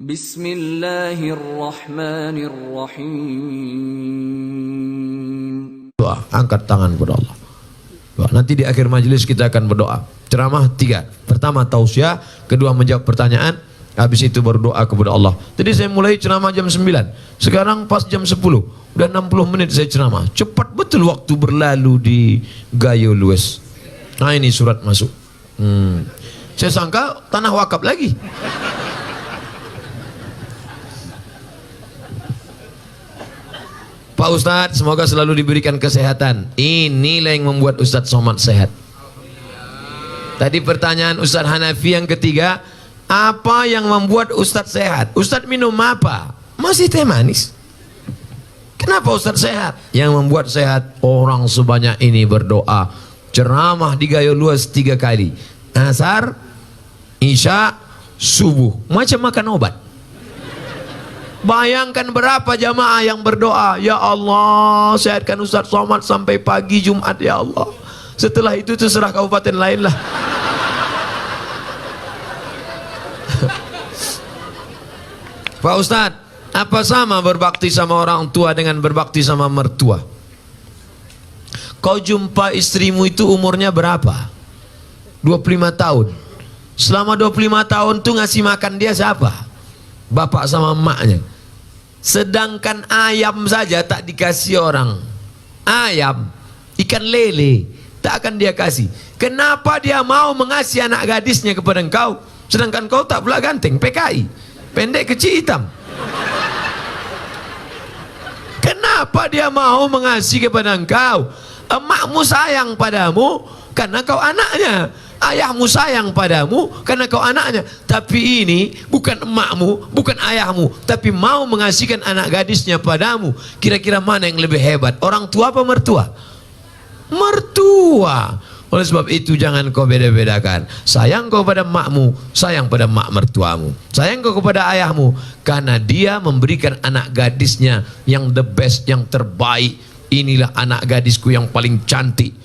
Bismillahirrahmanirrahim. Doa, angkat tangan kepada Allah. Doa. Nanti di akhir majelis kita akan berdoa. Ceramah 3. Pertama tausiah, kedua menjawab pertanyaan, habis itu berdoa kepada Allah. Tadi saya mulai ceramah jam 9. Sekarang pas jam 10. Udah 60 menit saya ceramah. Cepat betul waktu berlalu di Gayo Lues. Nah ini surat masuk. Saya sangka tanah wakaf lagi. Pak Ustadz, semoga selalu diberikan kesehatan. Inilah yang membuat Ustadz Somad sehat. Tadi pertanyaan Ustadz Hanafi yang ketiga, apa yang membuat Ustadz sehat? Ustadz minum apa? Masih teh manis. Kenapa Ustadz sehat? Yang membuat sehat, orang sebanyak ini berdoa. Ceramah di Gayo Luas 3 kali. Asar, Isya, subuh. Macam makan obat. Bayangkan berapa jamaah yang berdoa, ya Allah sehatkan Ustadz Somad sampai pagi Jumat ya Allah. Setelah itu terserah kabupaten lain lah. Pak Ustadz, apa sama berbakti sama orang tua dengan berbakti sama mertua? Kau jumpa istrimu itu umurnya berapa? 25 tahun. Selama 25 tahun tuh ngasih makan dia siapa? Bapak sama emaknya. Sedangkan ayam saja tak dikasih orang. Ayam, ikan lele tak akan dia kasih. Kenapa dia mau mengasih anak gadisnya kepada engkau, sedangkan kau tak pula ganteng, PKI, pendek kecil hitam? Kenapa dia mau mengasih kepada engkau? Emakmu sayang padamu karena kau anaknya. Ayahmu sayang padamu karena kau anaknya. Tapi ini bukan emakmu, bukan ayahmu, tapi mau mengasihkan anak gadisnya padamu. Kira-kira mana yang lebih hebat? Orang tua apa mertua? Mertua. Oleh sebab itu jangan kau beda-bedakan. Sayang kau pada emakmu, sayang pada emak mertuamu. Sayang kau kepada ayahmu karena dia memberikan anak gadisnya yang the best, yang terbaik. Inilah anak gadisku yang paling cantik.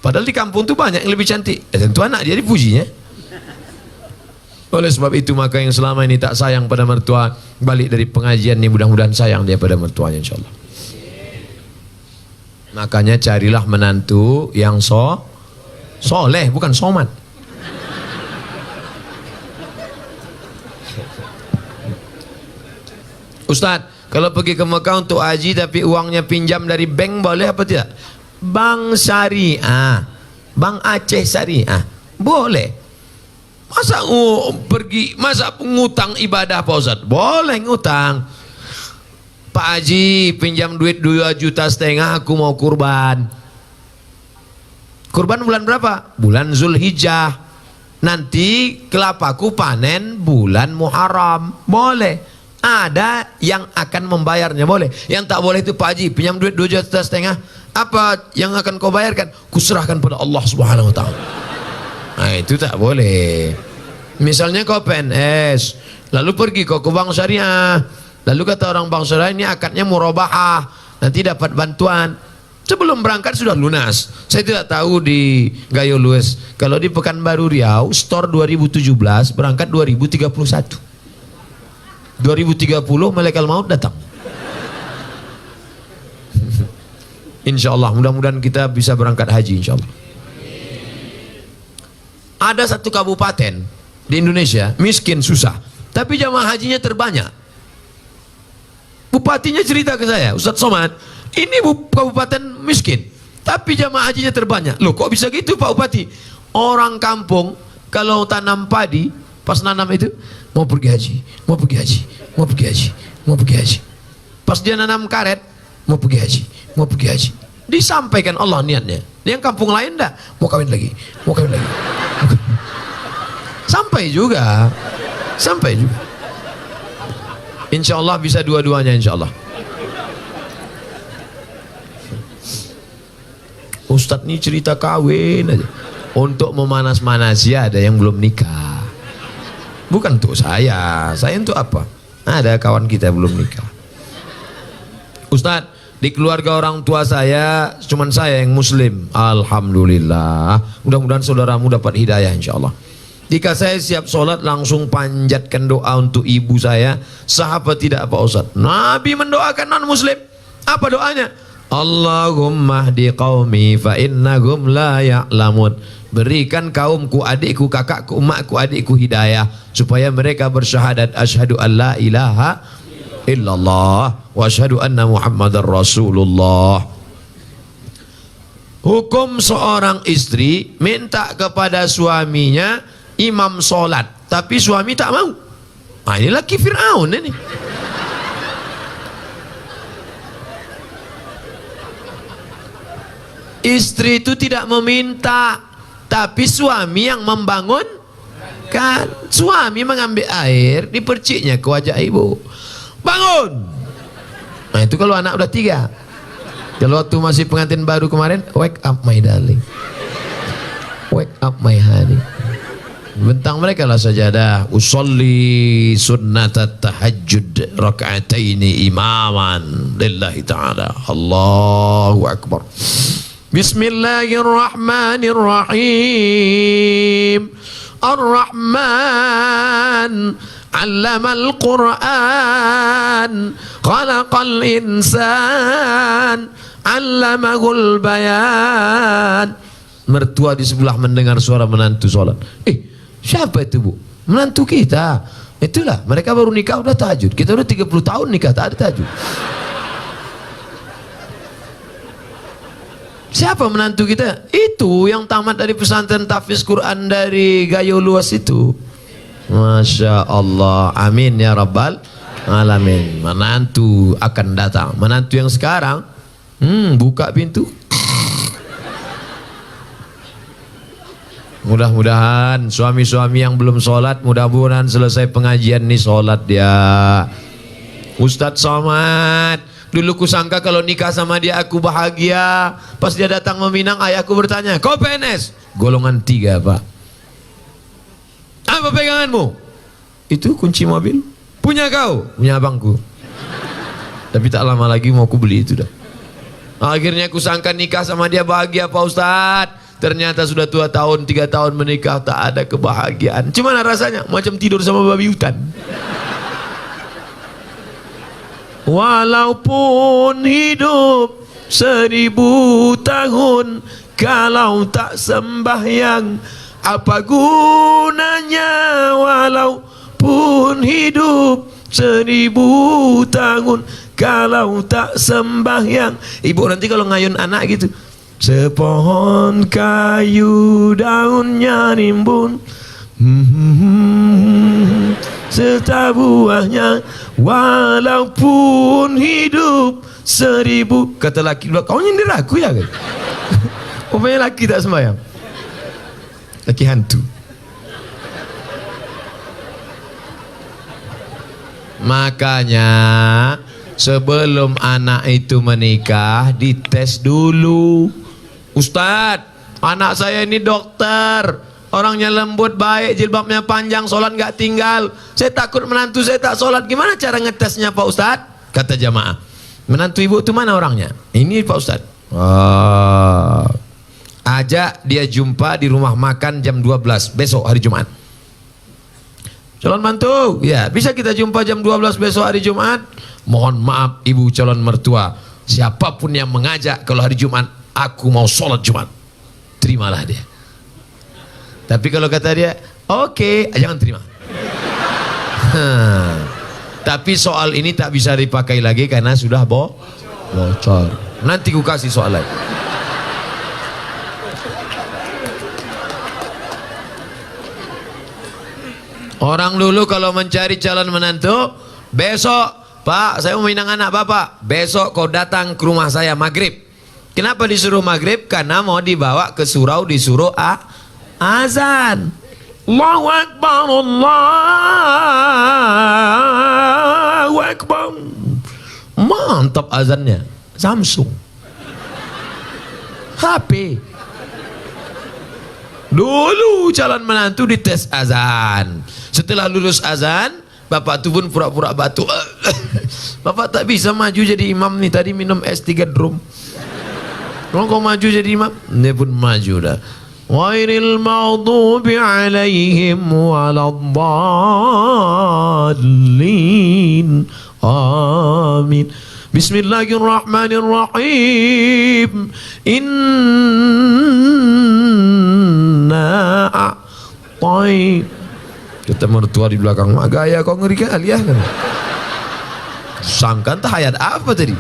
Padahal di kampung itu banyak yang lebih cantik. Tentu anak dia dipujinya. Oleh sebab itu maka yang selama ini tak sayang pada mertua, balik dari pengajian ini mudah-mudahan sayang dia pada mertuanya insyaAllah. Makanya carilah menantu yang soleh, bukan somat. Ustadz, kalau pergi ke Mekah untuk haji tapi uangnya pinjam dari bank boleh apa tidak? Bank syariah, Bank Aceh Syariah boleh. Masa masa ngutang ibadah Pak Ustaz? Boleh ngutang. Pak Haji pinjam duit 2,5 juta, aku mau kurban. Kurban bulan berapa? Bulan Zulhijjah. Nanti kelapaku panen bulan Muharram. Boleh. Ada yang akan membayarnya, boleh. Yang tak boleh itu Pak Haji pinjam duit 2,5 juta, apa yang akan kau bayarkan? Kuserahkan pada Allah Subhanahu wa ta'ala. Nah itu tak boleh. Misalnya kau PNS, lalu pergi kau ke bank syariah, lalu kata orang bank syariah ini akadnya murabahah, nanti dapat bantuan. Sebelum berangkat sudah lunas. Saya tidak tahu di Gayo Lues. Kalau di Pekanbaru Riau, store 2017 berangkat 2031. 2030 malaikat maut datang. Insya Allah, mudah-mudahan kita bisa berangkat haji insya Allah. Ada satu kabupaten di Indonesia miskin susah, tapi jamaah hajinya terbanyak. Bupatinya cerita ke saya, Ustadz Somad, ini kabupaten miskin, tapi jamaah hajinya terbanyak. Loh kok bisa gitu Pak Bupati? Orang kampung kalau tanam padi, pas nanam itu mau pergi haji, mau pergi haji, mau pergi haji, mau pergi haji. Pas dia nanam karet, mau pergi haji, mau pergi haji. Disampaikan Allah niatnya. Yang kampung lain enggak, mau kawin lagi, mau kawin lagi. Sampai juga. Sampai juga. Insya Allah bisa dua-duanya insya Allah. Ustadz ini cerita kawin aja. Untuk memanas-manasi ada yang belum nikah. Bukan untuk saya untuk apa? Ada kawan kita belum nikah. Ustadz, di keluarga orang tua saya cuman saya yang muslim. Alhamdulillah. Mudah-mudahan saudaramu dapat hidayah insyaallah. Ketika saya siap sholat langsung panjatkan doa untuk ibu saya. Sahabat tidak Pak Ustaz. Nabi mendoakan non muslim. Apa doanya? Allahumma hdi qaumi fa innahum la ya'lamun. Berikan kaumku, adikku, kakakku, emakku, adikku hidayah supaya mereka bersyahadat asyhadu an la ilaha illallah wa asyhadu anna Muhammadar Rasulullah. Hukum seorang istri minta kepada suaminya imam sholat, tapi suami tak mau. Nah, ini laki Fir'aun ini. Istri itu tidak meminta, tapi suami yang membangun. Kan suami mengambil air di perciknya ke wajah ibu. Bangun. Nah itu kalau anak udah 3. Kalau waktu masih pengantin baru kemarin, wake up my darling, wake up my honey. Bentang mereka lah sajadah. Usolli sunnatat tahajjud raka'ataini imaman lillahi ta'ala. Allahu akbar. Bismillahirrahmanirrahim. Ar-Rahman 'allamal Qur'an, khalaqal insan, 'allamahul bayan. Mertua di sebelah mendengar suara menantu sholat. Siapa itu bu? Menantu kita. Itulah, mereka baru nikah udah tahajud. Kita udah 30 tahun nikah tak ada tahajud. Siapa menantu kita? Itu yang tamat dari pesantren tahfiz Quran dari Gayo Luas itu. Masya Allah. Amin ya Rabbal Alamin. Menantu akan datang. Menantu yang sekarang buka pintu. Mudah-mudahan suami-suami yang belum sholat, mudah-mudahan selesai pengajian nih sholat dia. Ustadz Somad, dulu kusangka kalau nikah sama dia aku bahagia. Pas dia datang meminang, ayahku bertanya, kau PNS? Golongan 3 pak. Apa peganganmu? Itu kunci mobil. Punya kau? Punya abangku. Tapi tak lama lagi mau aku beli itu dah. Akhirnya kusangka nikah sama dia bahagia Pak Ustadz. Ternyata sudah 2 tahun, 3 tahun menikah tak ada kebahagiaan. Gimana rasanya? Macam tidur sama babi hutan. Walaupun hidup 1000 tahun, kalau tak sembahyang, apa gunanya? Walaupun hidup 1000 tahun, kalau tak sembahyang. Ibu nanti kalau ngayun anak gitu, sepohon kayu daunnya rimbun, serta buahnya, walaupun hidup 1000. Kata laki, kau nyindir aku ya kan? Rupanya laki tak sembahyang, laki hantu. Makanya sebelum anak itu menikah dites dulu. Ustadz, anak saya ini dokter, orangnya lembut, baik, jilbabnya panjang, sholat nggak tinggal. Saya takut menantu saya tak sholat. Gimana cara ngetesnya Pak Ustadz? Kata jamaah, menantu ibu itu mana orangnya? Ini Pak Ustadz. Ajak dia jumpa di rumah makan jam 12 besok hari Jumat. Calon mantu, ya bisa kita jumpa jam 12 besok hari Jumat. Mohon maaf ibu calon mertua, siapapun yang mengajak kalau hari Jumat, aku mau sholat Jumat, terimalah dia. Tapi kalau kata dia, oke, jangan terima. Tapi soal ini tak bisa dipakai lagi karena sudah bocor. Nanti ku kasih soal lain. Orang dulu kalau mencari calon menantu, besok Pak, saya mau minang anak Bapak, besok kau datang ke rumah saya maghrib. Kenapa disuruh maghrib? Karena mau dibawa ke surau, disuruh azan. Allahu Akbar, Allahu Akbar. Mantap azannya. Samsung, HP. Dulu calon menantu dites azan. Setelah lulus azan, bapak tu pun pura-pura batuk. Bapak tak bisa maju jadi imam nih, tadi minum es 3 drum. Kalau kau maju jadi imam, dia pun maju dah. ghairil maghdubi alaihim waladdallin. Amin. Bismillahirrahmanirrahim. Inna a'tai. Kita mertua di belakang, mak gaya kau ngeri kali ya. Sangkan tak ayat apa tadi?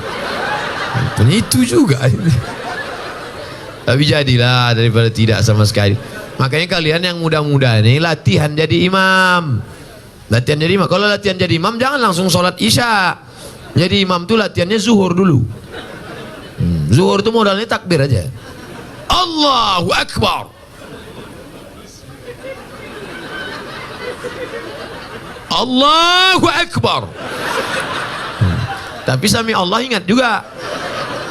Punya itu juga. Tapi jadilah daripada tidak sama sekali. Makanya kalian yang muda-muda ini latihan jadi imam. Latihan jadi imam. Kalau latihan jadi imam jangan langsung sholat isya. Jadi imam tuh latihannya zuhur dulu. Zuhur tuh modalnya takbir aja. Allahu Akbar. Allahu Akbar. Tapi sami Allah ingat juga.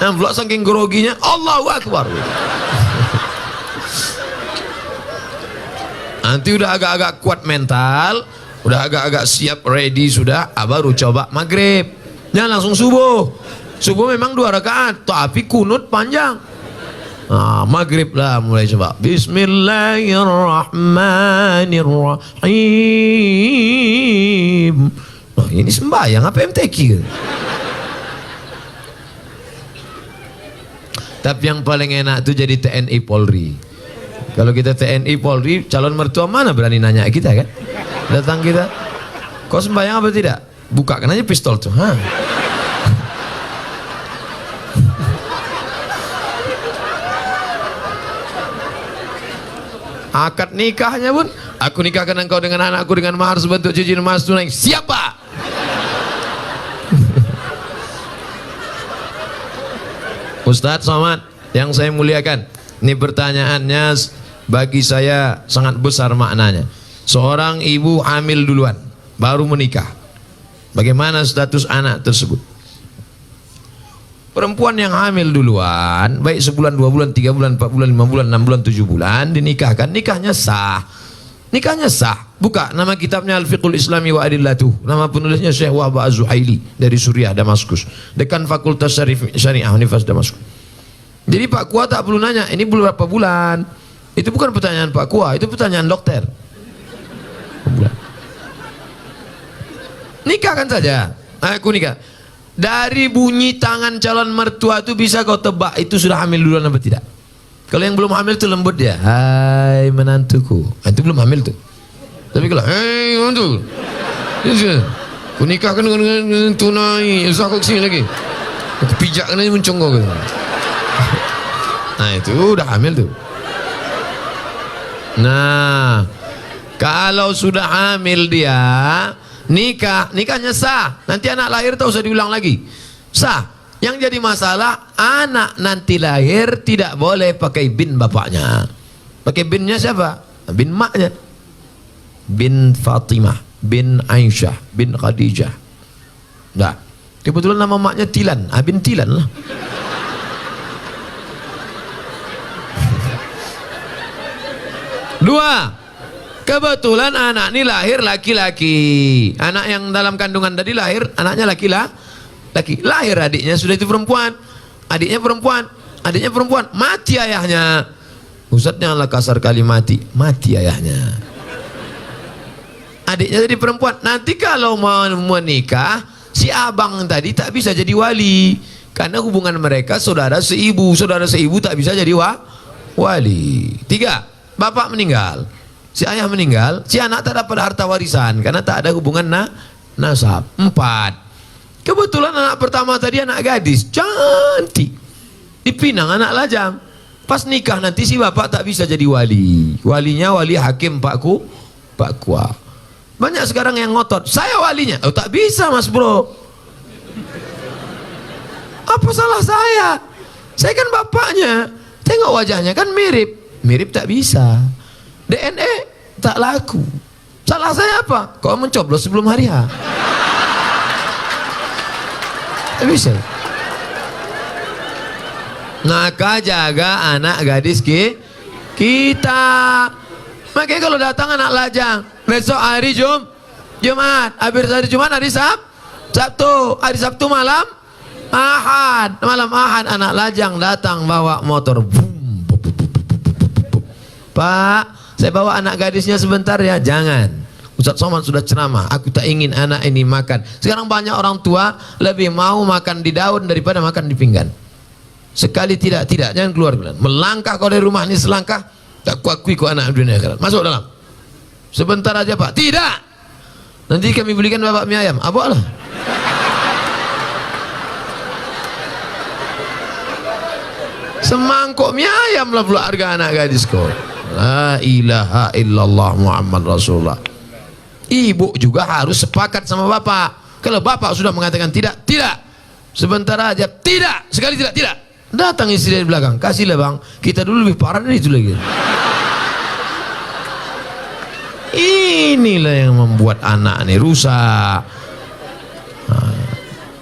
Nah, pula saking groginya Allahu Akbar. Nanti udah agak-agak kuat mental, udah agak-agak siap ready sudah, baru coba maghrib. Jangan langsung subuh. Subuh memang 2 rakaat, tapi kunut panjang. Nah, maghrib lah mulai coba. Bismillahirrahmanirrahim. Nah, ini sembahyang apa MTQ? Tapi yang paling enak tuh jadi TNI Polri. Kalau kita TNI Polri, calon mertua mana berani nanya kita kan? Datang kita, kau sembahyang apa tidak? Bukakan aja pistol tuh. Akad nikahnya pun, aku nikahkan engkau dengan anakku dengan mahar sebentuk cincin emas tunai. Siapa? Ustadz Somad yang saya muliakan, ini pertanyaannya bagi saya sangat besar maknanya. Seorang ibu hamil duluan, baru menikah. Bagaimana status anak tersebut? Perempuan yang hamil duluan, baik sebulan, 2 bulan, 3 bulan, 4 bulan, 5 bulan, 6 bulan, 7 bulan, dinikahkan, nikahnya sah. Nikahnya sah. Buka nama kitabnya Al-Fiqhul Islami wa Adillatuh. Nama penulisnya Syekh Wahab Az-Zuhaili dari Suriah, Damaskus. Dekan Fakultas Syariah Universitas Damaskus. Jadi Pak Kua tak perlu nanya, ini berapa bulan? Itu bukan pertanyaan Pak Kua, itu pertanyaan dokter. Nikahkan saja. Aku nikah. Dari bunyi tangan calon mertua itu bisa kau tebak itu sudah hamil duluan apa tidak. Kalau yang belum hamil itu lembut dia. Hai menantuku. Itu belum hamil tuh. Tapi kalau hei menantu, aku nikahkan dengan tunai. Usah kau kesini lagi. Aku pijakkan aja muncung kau. Nah itu udah hamil tuh. Nah kalau sudah hamil dia, nikahnya sah. Nanti anak lahir tak usah diulang lagi. Sah. Yang jadi masalah anak nanti lahir tidak boleh pakai bin bapaknya. Pakai binnya siapa? Bin maknya. Bin Fatimah, bin Aisyah, bin Khadijah. Nah, kebetulan nama maknya Tilan, bin Tilan lah. Dua, kebetulan anak ini lahir laki-laki. Anak yang dalam kandungan tadi lahir, anaknya laki. Lahir adiknya sudah itu perempuan. Adiknya perempuan. Mati ayahnya. Ustadz janganlah kasar kali mati ayahnya. Adiknya jadi perempuan. Nanti kalau mau menikah, si abang tadi tak bisa jadi wali. Karena hubungan mereka saudara seibu tak bisa jadi wali. 3, bapak meninggal. Si ayah meninggal, si anak tak dapat harta warisan karena tak ada hubungan nasab. 4, kebetulan anak pertama tadi anak gadis, cantik. Dipinang anak lajang. Pas nikah nanti si bapak tak bisa jadi wali. Walinya wali hakim Pak Kua. Banyak sekarang yang ngotot, saya walinya. Oh tak bisa mas bro. Apa salah saya? Saya kan bapaknya. Tengok wajahnya kan mirip tak bisa. DNA tak laku. Salah saya apa? Kau mencoblos sebelum hari H. Tak bisa. Maka jaga anak gadis kita. Makanya kalau datang anak lajang, besok hari Jumat, habis hari Jumat hari Sabtu, hari Sabtu malam Ahad anak lajang datang bawa motor, boom, Pak, saya bawa anak gadisnya sebentar ya. Jangan. Ustaz Somad sudah ceramah, aku tak ingin anak ini makan. Sekarang banyak orang tua lebih mau makan di daun daripada makan di pinggan. Sekali tidak, jangan keluar. Melangkah kau dari rumah ini selangkah, tak kuakui kau anak dunia akhirat. Masuk dalam. Sebentar aja Pak. Tidak. Nanti kami belikan bapak mie ayam. Apa lah? Semangkok mie ayam lah pula harga anak gadis kau. La ilaha illallah Muhammad Rasulullah. Ibu juga harus sepakat sama bapak. Kalau bapak sudah mengatakan tidak, sebentar aja, tidak, sekali tidak. Datang istri dari belakang, kasihlah bang, kita dulu lebih parah dari itu lagi. Inilah yang membuat anak ini rusak.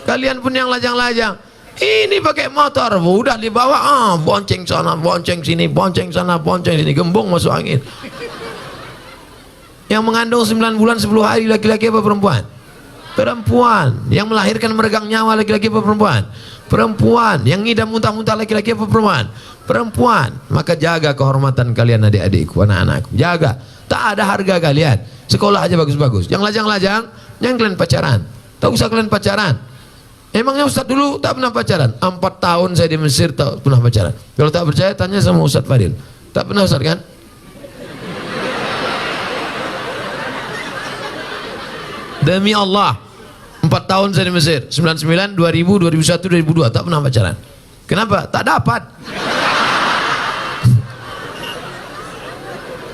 Kalian pun yang lajang-lajang, ini pakai motor, udah dibawa, bonceng sana, bonceng sini, bonceng sana, bonceng sini, gembong masuk angin. Yang mengandung 9 bulan 10 hari laki-laki apa perempuan? Perempuan. Yang melahirkan meregang nyawa laki-laki apa perempuan? Perempuan. Yang ngidam muntah-muntah laki-laki apa perempuan? Perempuan. Maka jaga kehormatan kalian adik-adikku, anak-anakku. Jaga. Tak ada harga kalian. Sekolah aja bagus-bagus. Yang lajang-lajang, jangan kalian pacaran. Tak usah kalian pacaran. Emangnya Ustaz dulu tak pernah pacaran? 4 tahun saya di Mesir tak pernah pacaran. Kalau tak percaya tanya sama Ustaz Fadil. Tak pernah Ustaz kan? Demi Allah, 4 tahun saya di Mesir, 99, 2000, 2001, 2002 tak pernah pacaran. Kenapa? Tak dapat.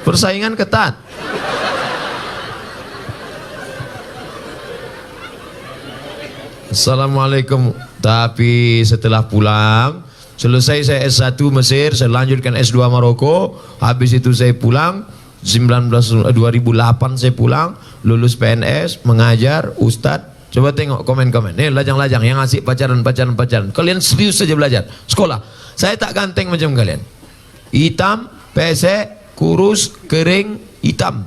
Persaingan ketat. Assalamualaikum. Tapi setelah pulang, selesai saya S1 Mesir, saya lanjutkan S2 Maroko. Habis itu saya pulang 2008 saya pulang, lulus PNS, mengajar, ustadz. Coba tengok komen-komen. Nih lajang-lajang yang asik pacaran. Kalian serius saja belajar. Sekolah. Saya tak ganteng macam kalian. Hitam, pesek, kurus, kering, hitam.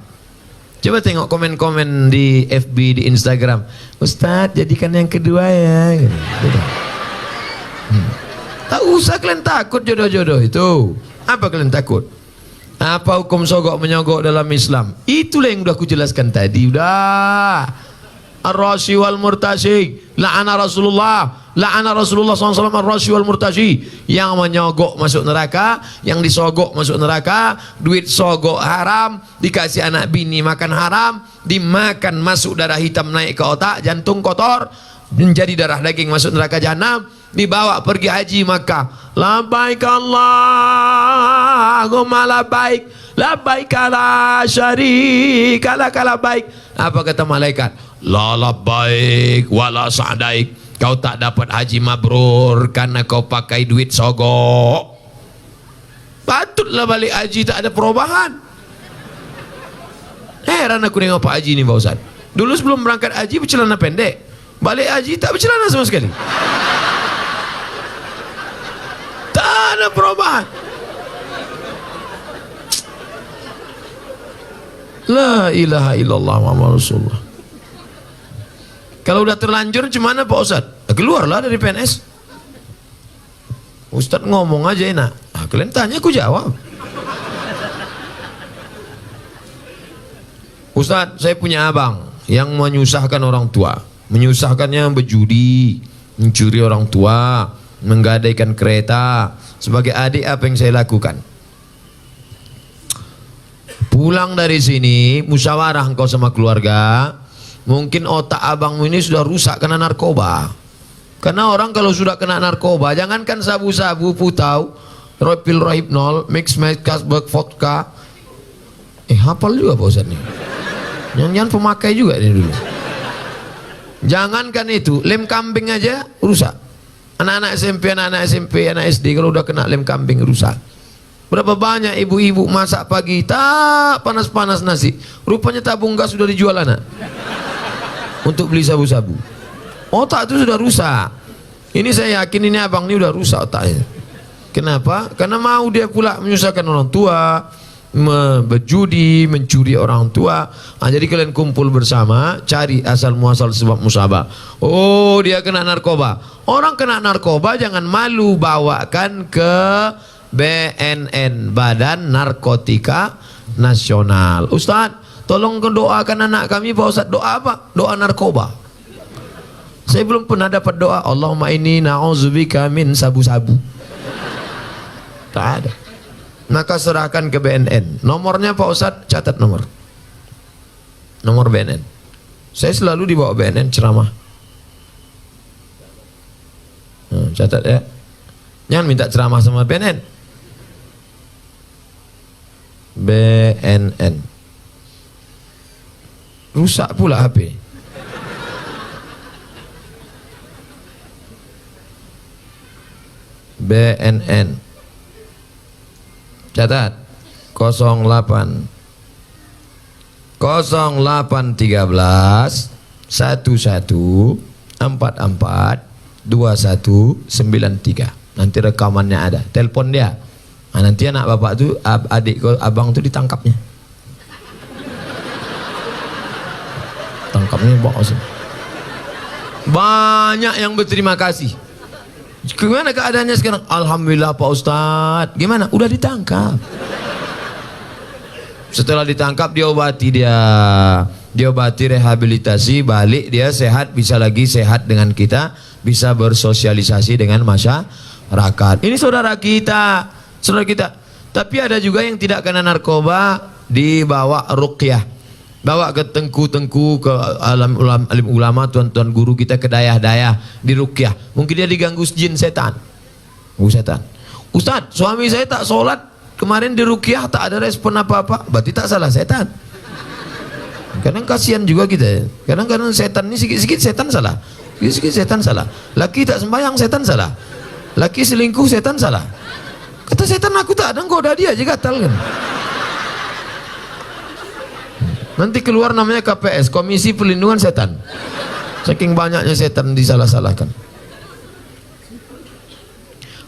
Coba tengok komen-komen di FB, di Instagram. Ustadz, jadikan yang kedua ya. Tak usah kalian takut jodoh-jodoh itu. Apa kalian takut? Apa hukum sogok menyogok dalam Islam? Itulah yang sudah aku jelaskan tadi. Udah. Ar-rashi wal murtashi. La'ana Rasulullah SAW ar-rashi wal murtashi. Yang menyogok masuk neraka, yang disogok masuk neraka. Duit sogok haram, dikasih anak bini makan haram, dimakan masuk darah hitam naik ke otak, jantung kotor, menjadi darah daging masuk neraka jahanam. Dibawa pergi haji Makkah. Labbaik Allahumma labbaik, labbaik la syarika lak labbaik. Apa kata malaikat? La labbaik wala sa'daik. Kau tak dapat haji mabrur karena kau pakai duit sogok. Patutlah balik haji tak ada perubahan. Heran aku nengok Pak Haji ini Pak Ustaz. Dulu sebelum berangkat haji bercelana pendek, balik haji tak bercelana sama sekali. Tak ada perubahan. La ilaha illallah Muhammad Rasulullah. Kalau udah terlanjur gimana Pak Ustaz? Keluarlah dari PNS. Ustaz ngomong aja enak. Kalian tanya aku jawab. Ustaz, saya punya abang yang menyusahkan orang tua. Menyusahkannya berjudi, mencuri orang tua, menggadaikan kereta. Sebagai adik apa yang saya lakukan? Pulang dari sini, musyawarah engkau sama keluarga. Mungkin otak abangmu ini sudah rusak karena narkoba. Karena orang kalau sudah kena narkoba, jangankan sabu-sabu, putau, pil rohypnol, mix kasbek, vodka. Hafal juga Pak Ustaz nih. Jangan pemakai juga ini dulu. Jangankan itu, lem kambing aja rusak. Anak-anak SMP, anak SD kalau udah kena lem kambing rusak. Berapa banyak ibu-ibu masak pagi tak panas-panas nasi, rupanya tabung gas sudah dijual anak untuk beli sabu-sabu. Otak itu sudah rusak. Ini saya yakin ini abang ini udah rusak otaknya. Kenapa? Karena mau dia pula menyusahkan orang tua, berjudi, mencuri orang tua. Jadi kalian kumpul bersama, cari asal muasal sebab musabah. Oh, dia kena narkoba. Orang kena narkoba jangan malu bawakan ke BNN, Badan Narkotika Nasional. Ustadz, tolong doakan anak kami. Pak Ustadz, doa apa? Doa narkoba. Saya belum pernah dapat doa Allahumma inni na'udzubika min sabu-sabu. Tak ada. Maka serahkan ke BNN. Nomornya Pak Ustadz, catat nomor BNN. Saya selalu dibawa BNN ceramah. Catat ya. Jangan minta ceramah sama BNN. BNN. Rusak pula HP. BNN. Catat 08 0813 11 44 2193. Nanti rekamannya ada. Telepon dia. Nah, nanti anak bapak tuh, adik abang tuh ditangkapnya. Tangkapnya bawa sini. Banyak yang berterima kasih. Gimana keadaannya sekarang? Alhamdulillah Pak Ustadz. Gimana? Udah ditangkap. Setelah ditangkap diobati diobati rehabilitasi, balik dia sehat, bisa lagi sehat dengan kita, bisa bersosialisasi dengan masyarakat. Ini saudara kita. Tapi ada juga yang tidak kena narkoba, dibawa ruqyah. Bawa ke tengku-tengku, ke alim ulama, tuan-tuan guru kita, ke dayah-dayah, di ruqyah. Mungkin dia diganggu jin setan. Ustadz, suami saya tak sholat, kemarin di ruqyah tak ada respon apa-apa. Berarti tak salah setan. Kadang kasihan juga kita. Kadang-kadang setan ini sikit-sikit setan salah. Sikit-sikit setan salah. Laki tak sembahyang setan salah. Laki selingkuh setan salah. Kata setan, aku tak ada, goda dia aja gatal kan. Nanti keluar namanya KPS, Komisi Perlindungan Setan. Saking banyaknya setan disalah-salahkan.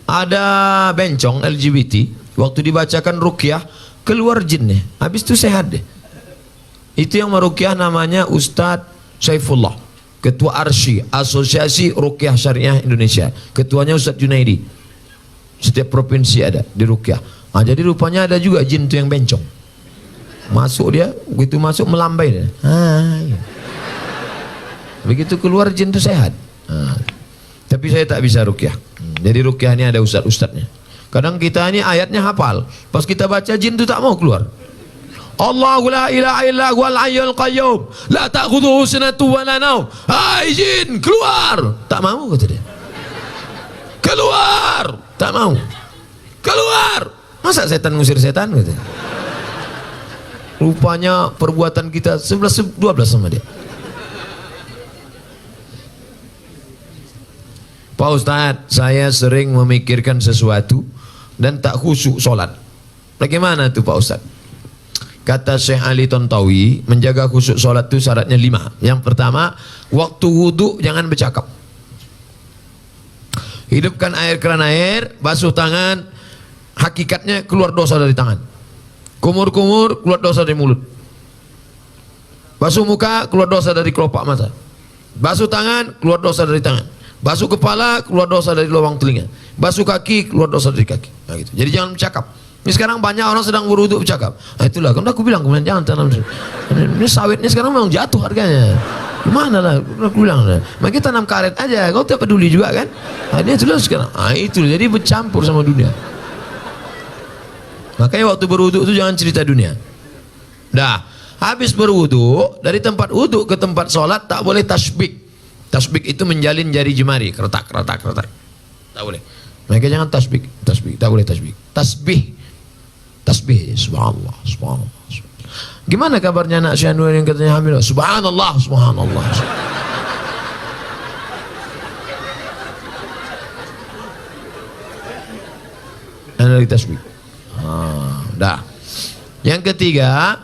Ada bencong LGBT, waktu dibacakan ruqyah, keluar jinnya. Habis itu sehat deh. Itu yang meruqyah namanya Ustadz Saifullah, Ketua Arsy, Asosiasi Ruqyah Syariah Indonesia. Ketuanya Ustadz Junaidi. Setiap provinsi ada di ruqyah. Nah, jadi rupanya ada juga jin itu yang bencong. Masuk dia, begitu masuk melambai dia. Ya. Begitu keluar jin itu sehat. Tapi saya tak bisa ruqyah. Jadi ruqyah ini ada ustadz-ustadznya. Kadang kita ini ayatnya hafal, pas kita baca jin itu tak mau keluar. Allahu la ilaha illa huwal hayyul qayyum, la ta'khudhuhu sinatun wa la naum. Hai jin, keluar. Tak mau kata dia. Keluar. Tak mau. Keluar. Masa setan ngusir setan gitu. Rupanya perbuatan kita 11-12 sama dia. Pak Ustadz, saya sering memikirkan sesuatu dan tak khusyuk sholat. Bagaimana itu Pak Ustadz? Kata Syekh Ali Tontawi, menjaga khusyuk sholat itu syaratnya 5. Yang pertama, waktu wudhu jangan bercakap. Hidupkan air keran air, basuh tangan, hakikatnya keluar dosa dari tangan. Kumur-kumur, keluar dosa dari mulut. Basuh muka, keluar dosa dari kelopak mata. Basuh tangan, keluar dosa dari tangan. Basuh kepala, keluar dosa dari lubang telinga. Basuh kaki, keluar dosa dari kaki. Nah, gitu. Jadi jangan bercakap. Ini sekarang banyak orang sedang berwudu bercakap. Nah, itulah, kan aku bilang kemudian jangan tanam. Ini sawitnya sekarang memang jatuh harganya. Gimana lah, aku bilang lah. Maka tanam karet aja, kau tak peduli juga kan. Nah, ini itulah sekarang. Nah, itu jadi bercampur sama dunia. Makanya waktu berwudu itu jangan cerita dunia. Dah, habis berwudu, dari tempat wudu ke tempat sholat tak boleh tasbih. Tasbih itu menjalin jari jemari, keretak. Tak boleh. Maka jangan tasbih, tak boleh tasbih. Tasbih, subhanallah. Gimana kabarnya anak Syanur yang katanya hamil? Subhanallah. Ada lagi tasbih. Dah. Yang ketiga,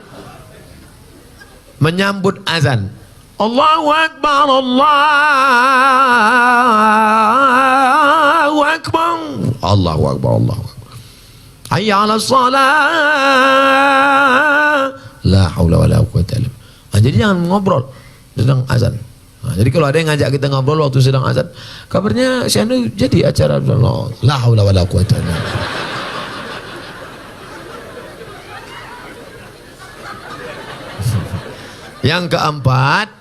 menyambut azan. Allahu Akbar, Allahu Akbar, Allahu Akbar, Allahu Akbar. Hayya 'alas shalah. La haula wala quwwata illa billah. Nah, jadi jangan ngobrol sedang azan. Nah, jadi kalau ada yang ngajak kita ngobrol waktu sedang azan, kabarnya Syanu jadi acara la haula wala quwwata illa billah. Yang keempat,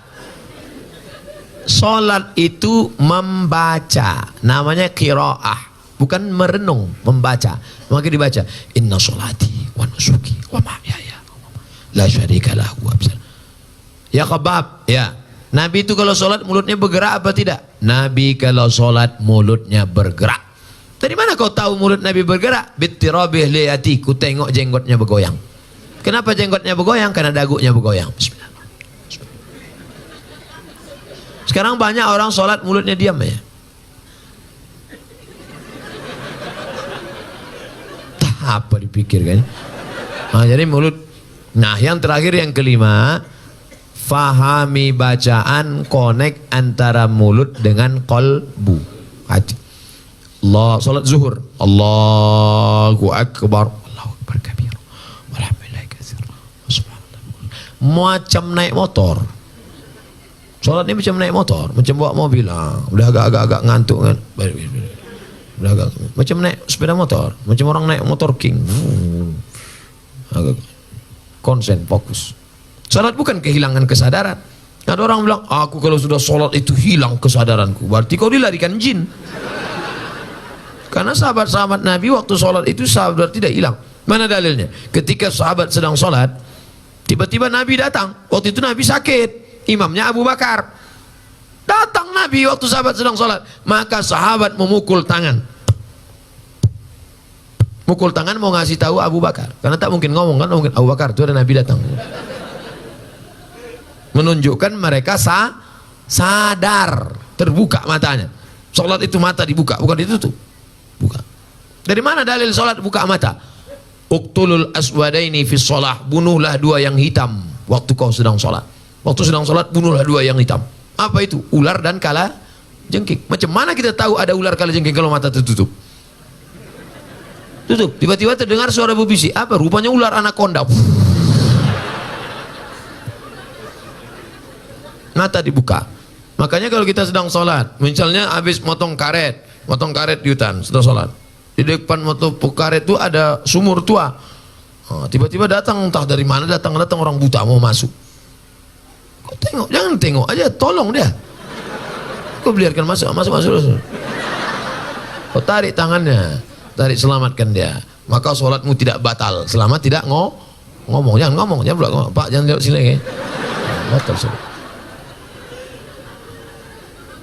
sholat itu membaca, namanya qiraah, bukan merenung, membaca. Maka dibaca, inna sholati wa nusuki wa mahyaya la syarika lahu. Ya Khabab, ya. Nabi itu kalau sholat mulutnya bergerak apa tidak? Nabi kalau sholat mulutnya bergerak. Dari mana kau tahu mulut Nabi bergerak? Bittirabih liyati, ku tengok jenggotnya bergoyang. Kenapa jenggotnya bergoyang? Karena dagunya bergoyang. Bismillah. Sekarang banyak orang sholat mulutnya diam ya. Apa dipikirkan? Nah, jadi mulut. Nah, yang terakhir yang kelima, fahami bacaan, connect antara mulut dengan qalbu, hati. Allah, sholat zuhur, Allahu Akbar, Allahu Akbar kabir, walhamdulillah katsir, subhanallah. Macam naik motor. Sholat ini macam naik motor, macam bawa mobil. Udah agak-agak ngantuk kan. Udah agak, macam naik sepeda motor, macam orang naik motor king. Agak konsen, fokus. Sholat bukan kehilangan kesadaran. Ada orang bilang, aku kalau sudah sholat itu hilang kesadaranku. Berarti kau dilarikan jin. Karena sahabat-sahabat Nabi waktu sholat itu sahabat tidak hilang. Mana dalilnya? Ketika sahabat sedang sholat, tiba-tiba Nabi datang. Waktu itu Nabi sakit. Imamnya Abu Bakar. Datang Nabi waktu sahabat sedang sholat, maka sahabat memukul tangan. Mukul tangan mau ngasih tahu Abu Bakar, karena tak mungkin ngomong kan, mungkin Abu Bakar itu ada Nabi datang. Menunjukkan mereka sadar, terbuka matanya. Sholat itu mata dibuka, bukan ditutup. Buka. Dari mana dalil sholat buka mata? Uqtulul aswadaini fi sholah, bunuhlah dua yang hitam waktu kau sedang sholat. Waktu sedang sholat bunuhlah dua yang hitam. Apa itu? Ular dan kala jengking. Macam mana kita tahu ada ular kala jengking kalau mata tertutup? Tutup. Tiba-tiba terdengar suara berbisik. Apa? Rupanya ular anaconda. Mata dibuka. Makanya kalau kita sedang sholat, misalnya habis motong karet di hutan, sedang sholat. Di depan motong karet itu ada sumur tua. Tiba-tiba datang, entah dari mana datang orang buta mau masuk. Kau tengok, jangan tengok aja, tolong dia. Kau biarkan masuk. Kau tarik tangannya, selamatkan dia. Maka sholatmu tidak batal selama tidak ngomong. Jangan ngomong, Pak jangan lihat sini. Batal sholat.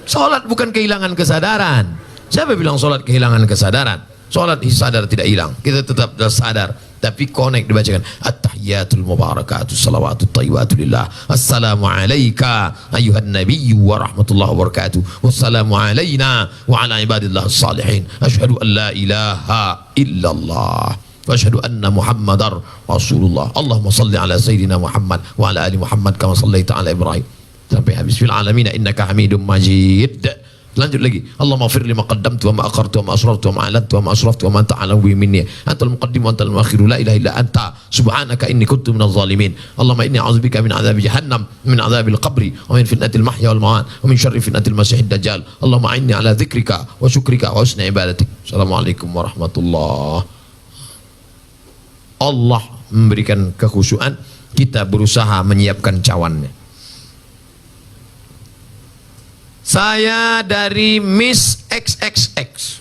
Sholat bukan kehilangan kesadaran. Siapa bilang sholat kehilangan kesadaran? Sholat sadar tidak hilang, kita tetap sadar, tapi connect dibacakan at-tahiyatul mubarakatuh salawatut thayyibatu lillah, assalamu alayka ayuhan nabiyyu wa rahmatullahi wa barakatuh, wassalamu alayna wa ala ibadillah salihin, asyhadu an la ilaha illallah wa asyhadu anna muhammadar rasulullah, Allahumma salli ala sayyidina Muhammad wa ala ali Muhammad kama sallaita ala Ibrahim sampai habis. Fil alamin innaka hamidum majid. Lanjut lagi, Allahumma ighfir li ma qaddamtu wa ma akhartu wa ma asrartu wa ma a'lantu wa ma asraftu wa ma anta a'lamu bi minni, antal muqaddim wa antal muakhir, la ilaha illa anta subhanaka inni kuntu minadh zalimin. Allahumma inni a'udzubika min adzabi jahannam, min adzabil qabri, wa min fitnatil mahya wal mamat, wa min syarri fitnatil masiihid dajjal. Allahumma inni ala dzikrika wa syukrika wa husni ibadatik. Assalamualaikum warahmatullahi. Allah memberikan kekhusyuan, kita berusaha menyiapkan cawannya. Saya dari Miss XXX.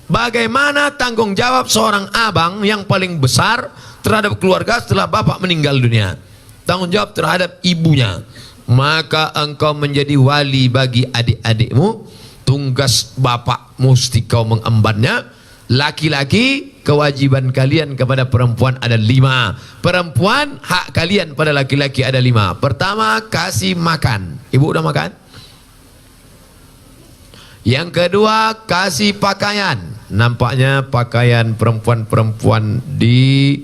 Bagaimana tanggung jawab seorang abang yang paling besar terhadap keluarga setelah bapak meninggal dunia? Tanggung jawab terhadap ibunya. Maka engkau menjadi wali bagi adik-adikmu. Tugas bapak mesti kau mengembannya. Laki-laki, kewajiban kalian kepada perempuan ada 5. Perempuan, hak kalian pada laki-laki ada 5. Pertama, kasih makan. Ibu udah makan? Yang kedua, kasih pakaian. Nampaknya pakaian perempuan-perempuan di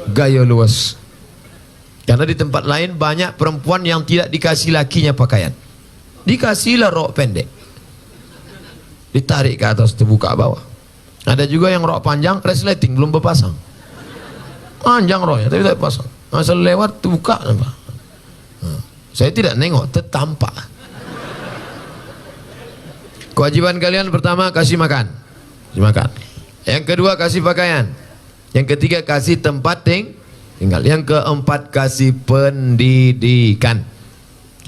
gaya luas. Karena di tempat lain banyak perempuan yang tidak dikasih lakinya pakaian. Dikasihlah rok pendek, ditarik ke atas, terbuka bawah. Ada juga yang rok panjang, resleting, belum berpasang. Panjang roknya, tapi tak pasang. Asal lewat, terbuka. Saya tidak nengok, tertampak. Kewajiban kalian pertama, kasih makan. Kasih makan. Yang kedua, kasih pakaian. Yang ketiga kasih tempat tinggal. Yang keempat kasih pendidikan.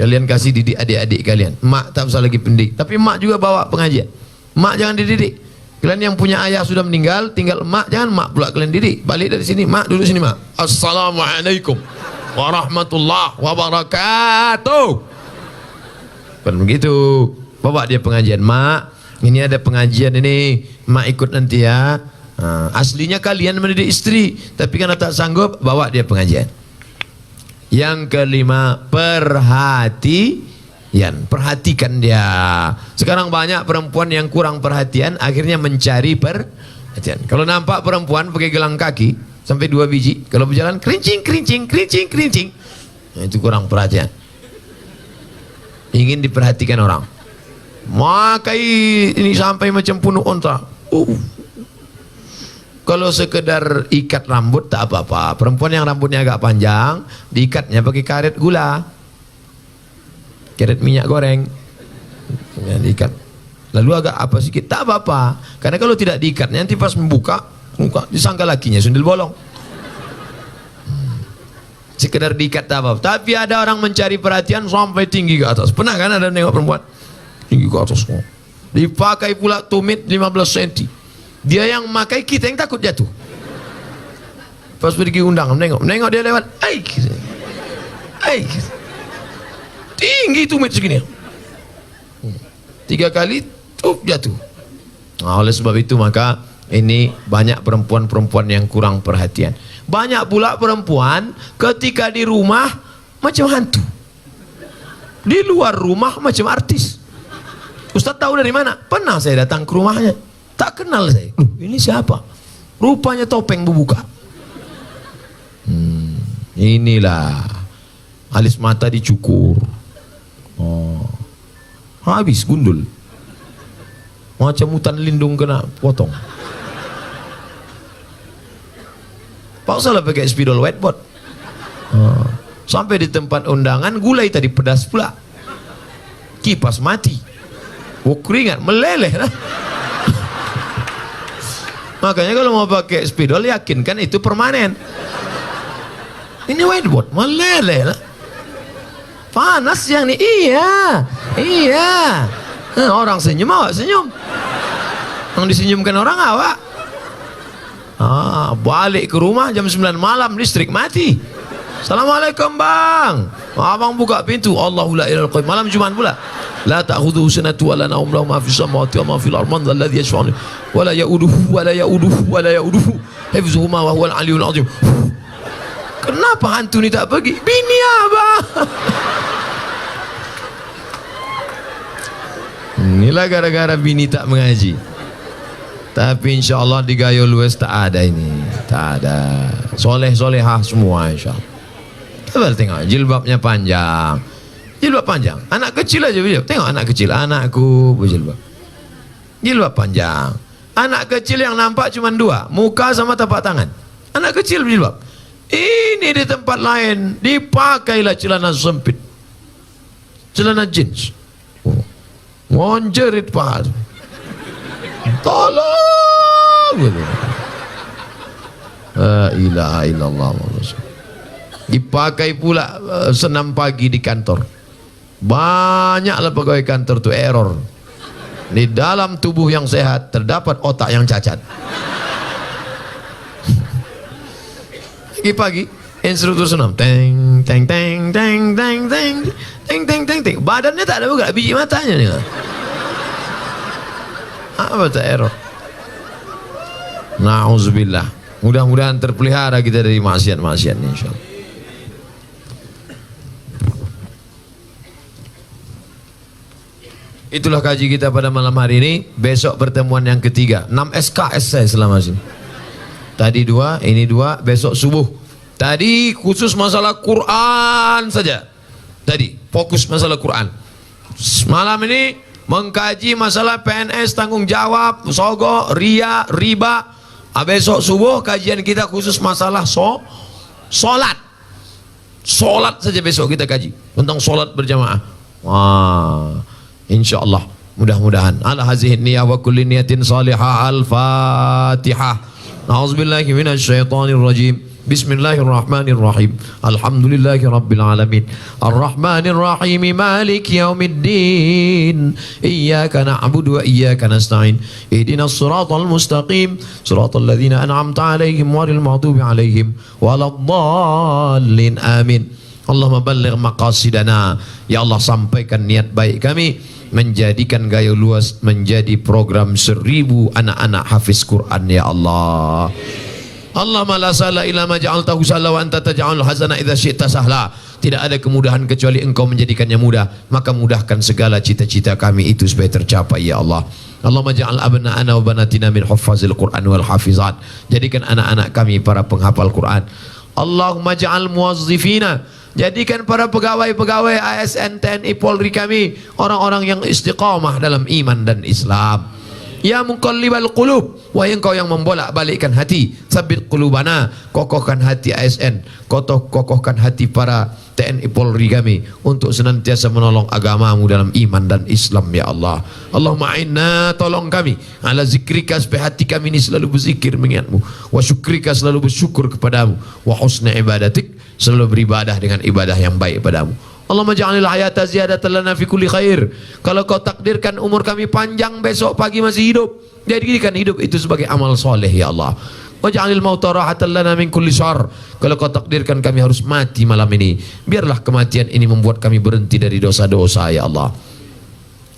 Kalian kasih didik adik-adik kalian. Mak tak usah lagi pendidik, tapi mak juga bawa pengajian. Mak jangan dididik. Kalian yang punya ayah sudah meninggal, tinggal mak, jangan mak pula kalian didik. Balik dari sini, mak duduk sini mak. Assalamualaikum warahmatullahi wabarakatuh. Bukan begitu. Bawa dia pengajian. Mak, ini ada pengajian ini, mak ikut nanti ya. Aslinya kalian mendidik istri, tapi karena tak sanggup, bawa dia pengajian. Yang kelima, perhatikan dia. Sekarang banyak perempuan yang kurang perhatian, akhirnya mencari perhatian. Kalau nampak perempuan pakai gelang kaki sampai 2 biji, kalau berjalan kerincing, nah, itu kurang perhatian. Ingin diperhatikan orang. Makai ini sampai macam punuk onta. Kalau sekedar ikat rambut tak apa-apa. Perempuan yang rambutnya agak panjang, diikatnya pakai karet gula, karet minyak goreng, diikat. Lalu agak apa sedikit, tak apa-apa. Karena kalau tidak diikat, nanti pas membuka muka disangka lakinya sundel bolong. Sekedar diikat tak apa-apa. Tapi ada orang mencari perhatian sampai tinggi ke atas. Pernah kan ada nengok perempuan tinggi ke atas? Dipakai pula tumit 15 cm. Dia yang memakai, kita yang takut jatuh. Pas pergi undang, nengok dia lewat, tinggi tumit segini. 3 kali jatuh. Nah, oleh sebab itu maka ini banyak perempuan-perempuan yang kurang perhatian. Banyak pula perempuan ketika di rumah macam hantu, di luar rumah macam artis. Ustaz tahu dari mana? Pernah saya datang ke rumahnya, tak kenal saya. Ini siapa? Rupanya topeng berbuka. Inilah alis mata dicukur. Habis gundul. Macam hutan lindung kena potong. Pak salah pakai spidol whiteboard. Sampai di tempat undangan gulai tadi pedas pula. Kipas mati. Keringat meleleh lah. Makanya kalau mau pakai spidol yakinkan itu permanen. Ini whiteboard meleleh lah. Panas yang ini. Iya. Orang senyum awak senyum. Yang disenyumkan orang awak. Balik ke rumah jam 9 malam listrik mati. Assalamualaikum bang. Abang buka pintu. Allahu la ilaha illallah. Malam Jumat pula. La ta'khudhuhu sinatun wa la nawm lahu ma fis samawati wa ma fil ardi man alladhi yashfa'u wa la ya'uduhu hifdzuhuma wa huwal aliyyul azim. Kenapa hantu ni tak pergi? Bini abang. Inilah gara-gara bini tak mengaji. Tapi insyaAllah di Gayo Lues tak ada ini. Tak ada. Soleh-solehah semua insyaAllah. Coba tengok jilbabnya panjang. Jilbab panjang. Anak kecil aja berjilbab. Tengok anak kecil. Anakku berjilbab. Jilbab panjang. Anak kecil yang nampak cuma 2. Muka sama tapak tangan. Anak kecil berjilbab. Ini di tempat lain dipakailah celana sempit. Celana jeans. Ngonjerit paha. Tolong. La ilaha illallah. Dipakai pula senam pagi di kantor. Banyaklah pegawai kantor tu error. Di dalam tubuh yang sehat terdapat otak yang cacat. Pagi-pagi instruktur senam, teng teng teng teng teng teng teng teng teng teng. Badannya tak ada bergerak, biji matanya nih. Apa tak error? Nauzubillah. Mudah-mudahan terpelihara kita dari maksiat-maksiat insyaallah. Itulah kaji kita pada malam hari ini. Besok pertemuan yang ketiga. 6 SKS saya selama sini. Tadi 2, ini 2, besok subuh. Tadi khusus masalah Quran saja. Tadi fokus masalah Quran. Malam ini mengkaji masalah PNS, tanggung jawab, sogok, ria, riba. Besok subuh kajian kita khusus masalah solat. Solat saja besok kita kaji tentang solat berjamaah. InsyaAllah mudah-mudahan ala hazihi niyah wa kulli niyatin salihah. Al-Fatihah. A'udzubillahi minasyaitonirrajim. Bismillahirrahmanirrahim. Alhamdulillahi rabbil alamin. Arrahmanir rahim. Maliki yaumiddin. Iyyaka na'budu wa iyyaka nasta'in. Ihdinas siratal mustaqim. Siratal ladzina an'amta 'alaihim ghairil maghdubi 'alaihim waladdallin. Amin. Allahumma balligh maqasidana. Ya Allah, sampaikan niat baik kami menjadikan Gayo Luas menjadi program 1000 anak-anak hafiz Quran ya Allah. Allahumma la sahla illa ma ja'altahu sahla wa anta taj'alul hazana idza syi'ta sahla. Tidak ada kemudahan kecuali Engkau menjadikannya mudah, maka mudahkan segala cita-cita kami itu supaya tercapai ya Allah. Allahumma ja'al abna'ana wa banatina min huffazil Qur'an wal hafizat. Jadikan anak-anak kami para penghafal Quran. Allahumma ja'al muwazzifina, jadikan para pegawai-pegawai ASN, TNI, Polri kami orang-orang yang istiqamah dalam iman dan Islam. Ya muqallibal qulub, wahai Engkau yang membolak-balikkan hati, sabit qulubana, kokohkan hati ASN, kokohkan hati para TNI Polri kami untuk senantiasa menolong agamamu dalam iman dan Islam ya Allah. Allahumma inna, tolong kami ala zikrika, supaya hati kami ini selalu berzikir mengingatmu, wa syukrika, selalu bersyukur kepadamu, wa husna ibadatik, selalu beribadah dengan ibadah yang baik padamu. Allahumma ja'alil hayata ziyadatan lana fi kulli khair. Kalau Kau takdirkan umur kami panjang besok pagi masih hidup, jadikan hidup itu sebagai amal soleh ya Allah. Waj'alil mauta rahatan lana min kulli syarr. Kalau Kau takdirkan kami harus mati malam ini, biarlah kematian ini membuat kami berhenti dari dosa-dosa ya Allah.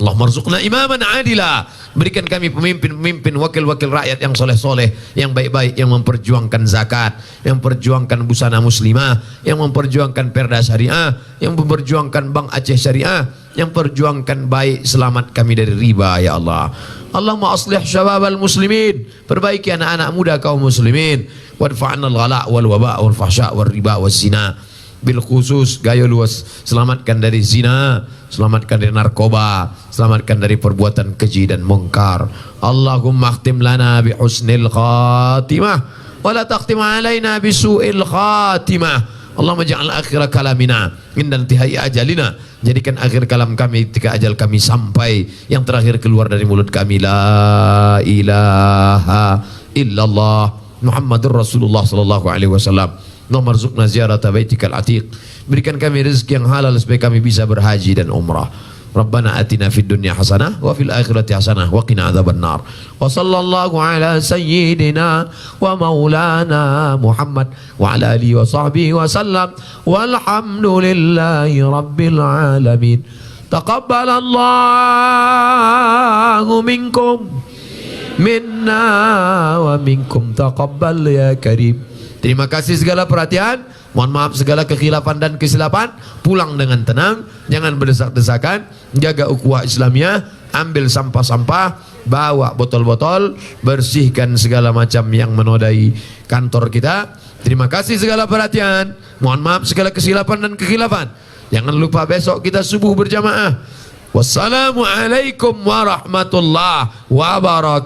Allahumma rzuqna imaman adila, berikan kami pemimpin-pemimpin, wakil-wakil rakyat yang soleh-soleh, yang baik-baik, yang memperjuangkan zakat, yang memperjuangkan busana muslimah, yang memperjuangkan perda syariah, yang memperjuangkan Bank Aceh Syariah, yang perjuangkan baik, selamat kami dari riba ya Allah. Allahumma aslih syababal muslimin, perbaiki anak-anak muda kaum muslimin, wadfa'na al-ghala' wal waba' wal fahsya' wal riba was zina. Bil khusus Gayo Luas, selamatkan dari zina, selamatkan dari narkoba, selamatkan dari perbuatan keji dan mungkar. Allahumma akhtim lana bi husnil khatimah wa la takhtim alaina bi su'il khatimah. Allahumma ja'al akhir kalamina inda intihai ajalina, jadikan akhir kalam kami ketika ajal kami sampai, yang terakhir keluar dari mulut kami la ilaha illallah Muhammadur Rasulullah sallallahu alaihi wasallam. Allahumma rzuqna ziyarata baitikal atiq, berikan kami rezeki yang halal supaya kami bisa berhaji dan umrah. Rabbana atina fid dunya hasanah wa fil akhirati hasanah wa qina adzabannar. Wa sallallahu ala sayyidina wa maulana Muhammad wa ala alihi wa sahbihi wa sallam. Walhamdulillahi rabbil alamin. Taqabbalallahu minkum minna wa minkum taqabbal ya karim. Terima kasih segala perhatian, mohon maaf segala kekhilafan dan kesilapan. Pulang dengan tenang, jangan berdesak-desakan, jaga ukhuwah Islamiyah, ambil sampah-sampah, bawa botol-botol, bersihkan segala macam yang menodai kantor kita. Terima kasih segala perhatian, mohon maaf segala kesilapan dan kekhilafan. Jangan lupa besok kita subuh berjamaah. Wassalamualaikum warahmatullahi wabarakatuh.